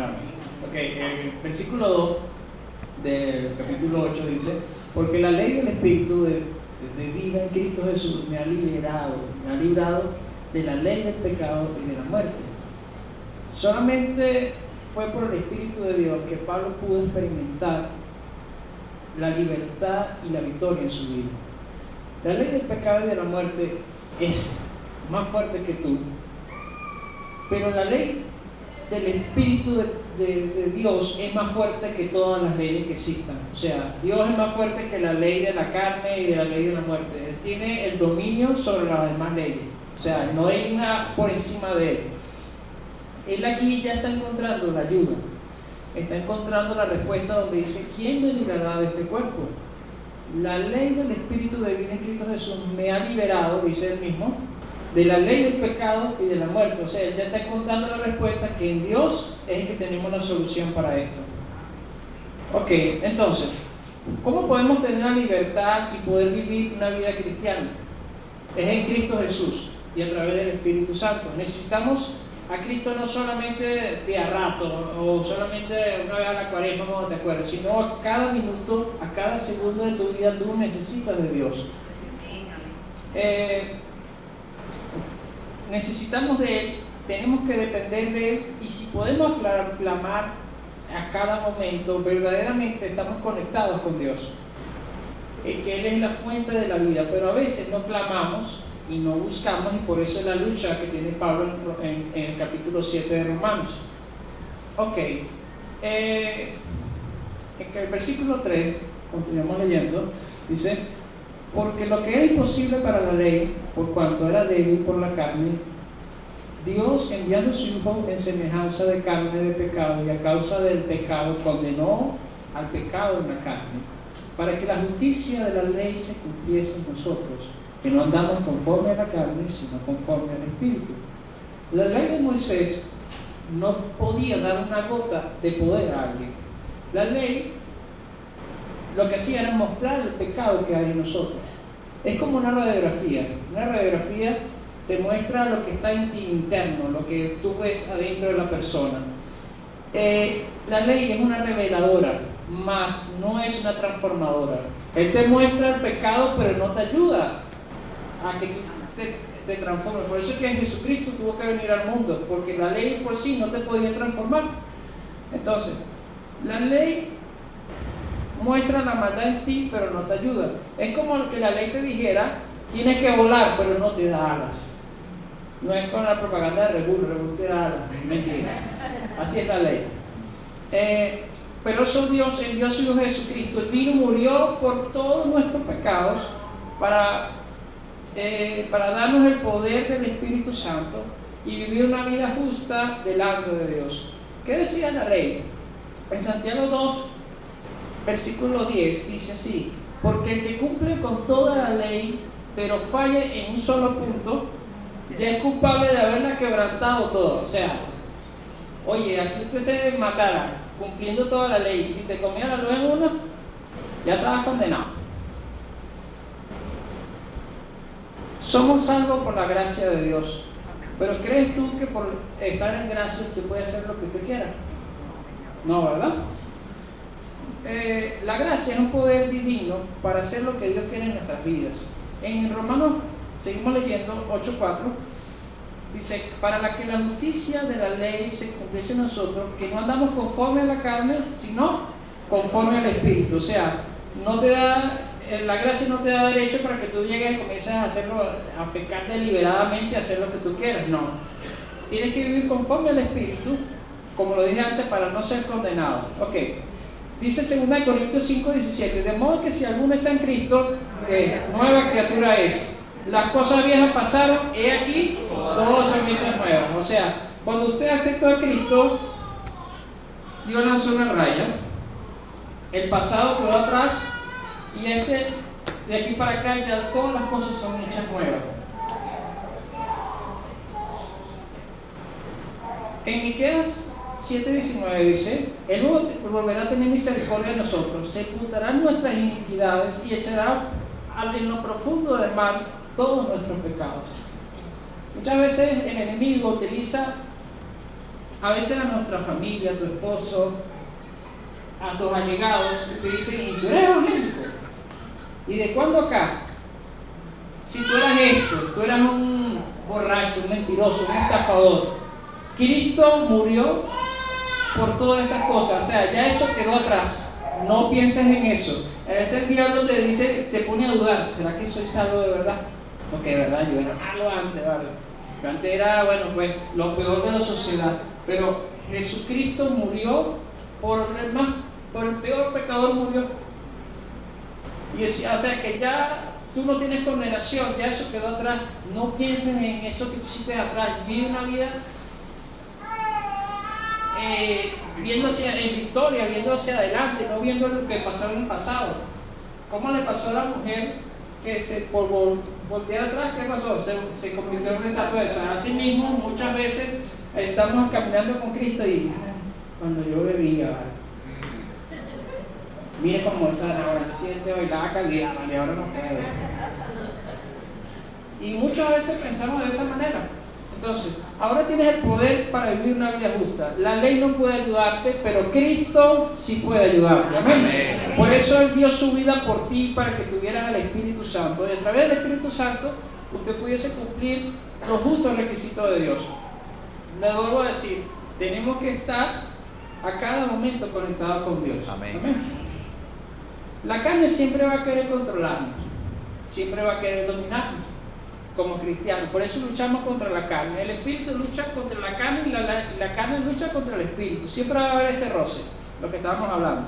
Ok, el versículo 2 del capítulo 8 dice: porque la ley del Espíritu de vida en Cristo Jesús me ha librado de la ley del pecado y de la muerte. Solamente fue por el Espíritu de Dios que Pablo pudo experimentar la libertad y la victoria en su vida. La ley del pecado y de la muerte es más fuerte que tú, pero la ley del Espíritu de Dios es más fuerte que todas las leyes que existan. O sea, Dios es más fuerte que la ley de la carne y de la ley de la muerte. Él tiene el dominio sobre las demás leyes. O sea, no hay una por encima de él. Él aquí ya está encontrando la ayuda, está encontrando la respuesta donde dice: ¿quién me librará de este cuerpo? La ley del Espíritu de vida en Cristo Jesús me ha liberado, dice él mismo, de la ley del pecado y de la muerte. O sea, él ya está encontrando la respuesta, que en Dios es el que tenemos la solución para esto. Ok, entonces, ¿cómo podemos tener la libertad y poder vivir una vida cristiana? Es en Cristo Jesús y a través del Espíritu Santo. Necesitamos a Cristo no solamente de a rato o solamente una vez a la cuaresma cuando te acuerdas, sino a cada minuto, a cada segundo de tu vida tú necesitas de Dios. Necesitamos de Él, tenemos que depender de Él, y si podemos clamar a cada momento, verdaderamente estamos conectados con Dios, que Él es la fuente de la vida. Pero a veces no clamamos y no buscamos, y por eso es la lucha que tiene Pablo en el capítulo 7 de Romanos. Ok, en el versículo 3, continuamos leyendo, dice: porque lo que era imposible para la ley, por cuanto era débil por la carne, Dios, enviando a su Hijo en semejanza de carne de pecado, y a causa del pecado condenó al pecado en la carne, para que la justicia de la ley se cumpliese en nosotros, que no andamos conforme a la carne, sino conforme al Espíritu. La ley de Moisés no podía dar una gota de poder a alguien. La ley lo que hacía era mostrar el pecado que hay en nosotros. Es como una radiografía. Una radiografía te muestra lo que está en ti interno, lo que tú ves adentro de la persona. La ley es una reveladora, más no es una transformadora. Él te muestra el pecado, pero no te ayuda a que tú te transformes. Por eso es que Jesucristo tuvo que venir al mundo, porque la ley por sí no te podía transformar. Entonces, la ley muestra la maldad en ti, pero no te ayuda. Es como que la ley te dijera: tienes que volar, pero no te da alas. No es con la propaganda de Red Bull te da alas. Mentira. Así es la ley. Pero eso Dios envió a su Hijo Jesucristo. Él vino, murió por todos nuestros pecados para darnos el poder del Espíritu Santo y vivir una vida justa delante de Dios. ¿Qué decía la ley? En Santiago 2, versículo 10 dice así: porque el que cumple con toda la ley pero falle en un solo punto, ya es culpable de haberla quebrantado toda. O sea, oye, así usted se matara cumpliendo toda la ley, y si te comía la luz en una, ya estabas condenado. Somos salvos por la gracia de Dios, pero ¿crees tú que por estar en gracia usted puede hacer lo que usted quiera? No, ¿verdad? La gracia es un poder divino para hacer lo que Dios quiere en nuestras vidas. En Romanos, seguimos leyendo 8:4, dice: para la que la justicia de la ley se cumpliese en nosotros, que no andamos conforme a la carne, sino conforme al Espíritu. O sea, no te da, la gracia no te da derecho para que tú llegues y comiences a hacerlo, a pecar deliberadamente, a hacer lo que tú quieras. No, tienes que vivir conforme al Espíritu, como lo dije antes, para no ser condenado. Ok. Dice 2 Corintios 5:17: de modo que si alguno está en Cristo, que nueva criatura es. Las cosas viejas pasaron, he aquí, todas son hechas nuevas. O sea, cuando usted aceptó a Cristo, Dios lanzó una raya, el pasado quedó atrás, y de aquí para acá ya todas las cosas son hechas nuevas. En Miqueas 7:19 dice: Él volverá a tener misericordia de nosotros, sepultará nuestras iniquidades y echará en lo profundo del mar todos nuestros pecados. Muchas veces el enemigo utiliza a veces a nuestra familia, a tu esposo, a tus allegados, que te dicen, ¿y tú eres evangélico? ¿Y de cuándo acá? Si tú eras esto, tú eras un borracho, un mentiroso, un estafador. Cristo murió por todas esas cosas, o sea, ya eso quedó atrás. No pienses en eso. A veces el diablo te dice, te pone a dudar, ¿será que soy salvo de verdad? Porque de verdad yo era malo antes, ¿vale? Yo antes era, bueno, pues lo peor de la sociedad. Pero Jesucristo murió por el peor pecador murió. Y decía, o sea que ya tú no tienes condenación, ya eso quedó atrás. No pienses en eso que tú hiciste atrás. Vive una vida viendo en victoria, viendo hacia adelante, no viendo lo que pasó en el pasado. ¿Cómo le pasó a la mujer que por voltear atrás, qué pasó? Se convirtió en una estatua de sal. Así mismo, muchas veces estamos caminando con Cristo y cuando yo bebía, ¿vale? Mire cómo esa ahora, no siente bailaba calidad, ¿vale? Ahora no puedo. Y muchas veces pensamos de esa manera. Entonces, ahora tienes el poder para vivir una vida justa. La ley no puede ayudarte, pero Cristo sí puede ayudarte. Amén. Por eso Él dio su vida por ti, para que tuvieras al Espíritu Santo. Y a través del Espíritu Santo, usted pudiese cumplir los justos requisitos de Dios. Le vuelvo a decir, tenemos que estar a cada momento conectados con Dios. Amén. Amén. La carne siempre va a querer controlarnos, siempre va a querer dominarnos como cristianos. Por eso luchamos contra la carne. El espíritu lucha contra la carne y la carne lucha contra el espíritu. Siempre va a haber ese roce, lo que estábamos hablando.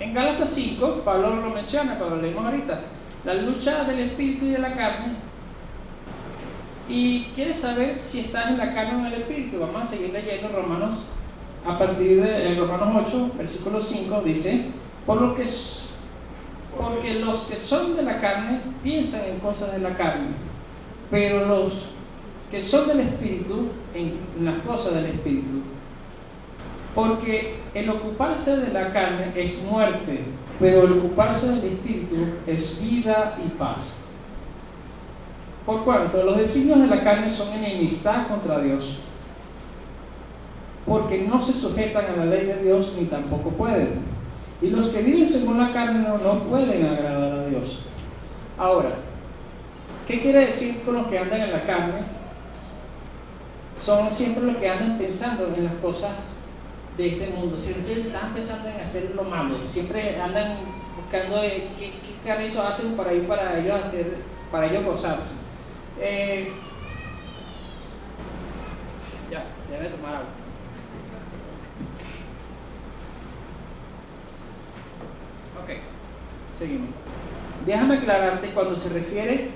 En Gálatas 5, Pablo lo menciona cuando leemos ahorita, la lucha del espíritu y de la carne. Y quieres saber si estás en la carne o en el espíritu. Vamos a seguir leyendo Romanos. A partir de Romanos 8, versículo 5, dice, porque los que son de la carne piensan en cosas de la carne, pero los que son del Espíritu en las cosas del Espíritu. Porque el ocuparse de la carne es muerte, pero el ocuparse del Espíritu es vida y paz. Por cuanto los designios de la carne son enemistad contra Dios, porque no se sujetan a la ley de Dios ni tampoco pueden. Y los que viven según la carne no pueden agradar a Dios. Ahora, ¿qué quiere decir con los que andan en la carne? Son siempre los que andan pensando en las cosas de este mundo. Siempre están pensando en hacer lo malo. Siempre andan buscando qué carrizos hacen para ellos gozarse. Ya voy a tomar agua. Ok, seguimos. Déjame aclararte, cuando se refiere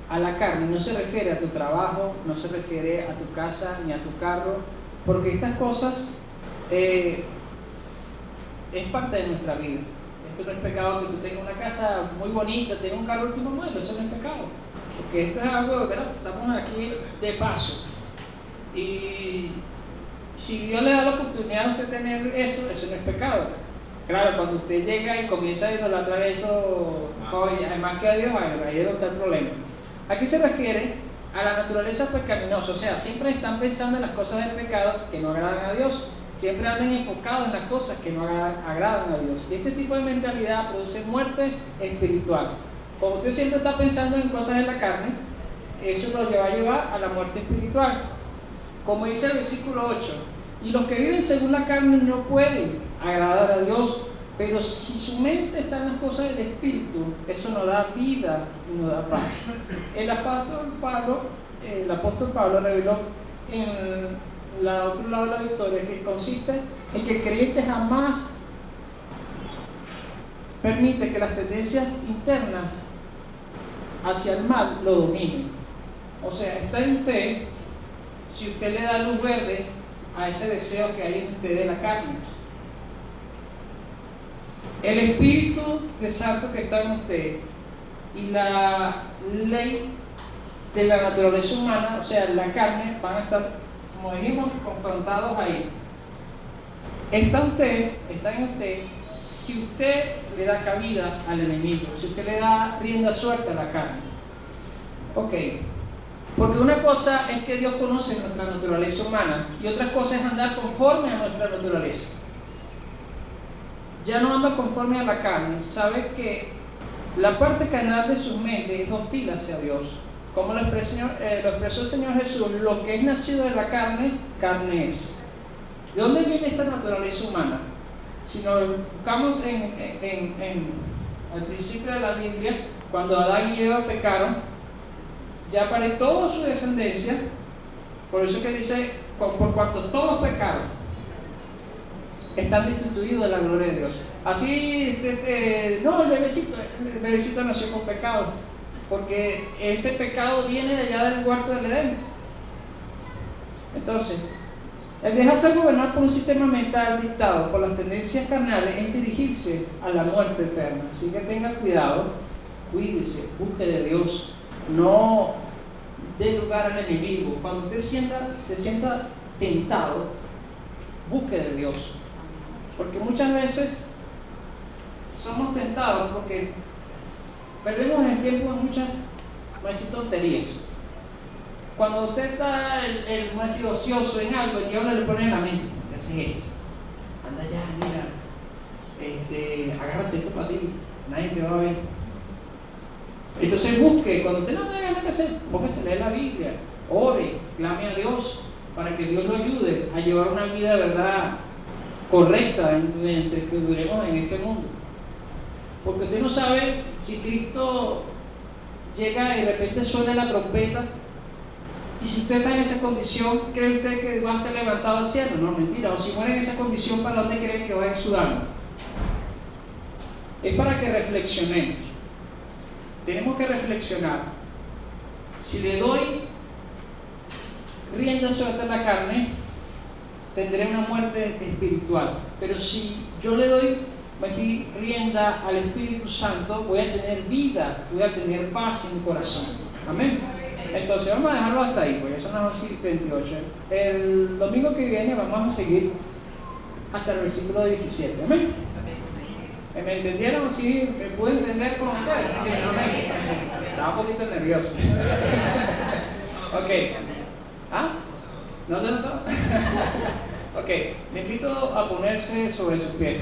a la carne, no se refiere a tu trabajo, no se refiere a tu casa ni a tu carro, porque estas cosas es parte de nuestra vida. Esto no es pecado que tú tengas una casa muy bonita, tengas un carro último modelo, eso no es pecado. Porque esto es algo, ¿verdad? Estamos aquí de paso. Y si Dios le da la oportunidad a usted tener eso no es pecado. Claro, cuando usted llega y comienza a idolatrar eso, oye, además que a Dios, ahí es donde está el problema. Aquí se refiere a la naturaleza pecaminosa, o sea, siempre están pensando en las cosas del pecado que no agradan a Dios, siempre andan enfocados en las cosas que no agradan a Dios. Y este tipo de mentalidad produce muerte espiritual. Como usted siempre está pensando en cosas de la carne, eso lo va a llevar a la muerte espiritual. Como dice el versículo 8, y los que viven según la carne no pueden agradar a Dios, pero si su mente está en las cosas del Espíritu, eso nos da vida y nos da paz. El apóstol Pablo reveló en el otro lado de la victoria, que consiste en que el creyente jamás permite que las tendencias internas hacia el mal lo dominen. O sea, está en usted, si usted le da luz verde a ese deseo que hay en usted de la carne. El Espíritu de Santo que está en usted y la ley de la naturaleza humana, o sea, la carne, van a estar, como dijimos, confrontados ahí. Está en usted si usted le da cabida al enemigo, si usted le da rienda suelta a la carne. Ok, Porque una cosa es que Dios conoce nuestra naturaleza humana y otra cosa es andar conforme a nuestra naturaleza. Ya no anda conforme a la carne, sabe que la parte carnal de su mente es hostil hacia Dios. Como lo expresó el Señor Jesús, lo que es nacido de la carne, carne es. ¿De dónde viene esta naturaleza humana? Si nos buscamos al principio de la Biblia, cuando Adán y Eva pecaron, ya para toda su descendencia, por eso que dice, por cuanto todos pecaron, están destituidos de la gloria de Dios. Así, no, el bebecito nació con pecado, porque ese pecado viene de allá del huerto del Edén. Entonces, el dejarse gobernar por un sistema mental dictado por las tendencias carnales es dirigirse a la muerte eterna. Así que tenga cuidado, cuídese, busque de Dios, no dé lugar al enemigo. Cuando usted se sienta tentado, busque de Dios. Porque muchas veces somos tentados porque perdemos el tiempo en muchas tonterías. Cuando usted está ocioso en algo, el diablo le pone en la mente: ¿qué haces esto? Anda ya, mira, agárrate esto para ti, nadie te va a ver. Entonces busque, cuando usted no tenga nada que hacer, póngase a leer la Biblia, ore, clame a Dios para que Dios lo ayude a llevar una vida de verdad correcta mientras que duremos en este mundo. Porque usted no sabe si Cristo llega y de repente suena la trompeta, y si usted está en esa condición, ¿cree usted que va a ser levantado al cielo? No, mentira. O si muere en esa condición, ¿para dónde cree que va a ir su alma? Es para que reflexionemos. Tenemos que reflexionar. Si le doy rienda suelta a la carne, tendré una muerte espiritual. Pero si yo le doy rienda al Espíritu Santo, voy a tener vida, voy a tener paz en mi corazón. Amén. Entonces vamos a dejarlo hasta ahí, porque son las 28. El domingo que viene vamos a seguir hasta el versículo 17. Amén. ¿Me entendieron? ¿Sí? ¿Me pude entender con ustedes? Sí, amén. Estaba un poquito nervioso. Ok. ¿Ah? ¿No se notó? Ok, le invito a ponerse sobre sus pies.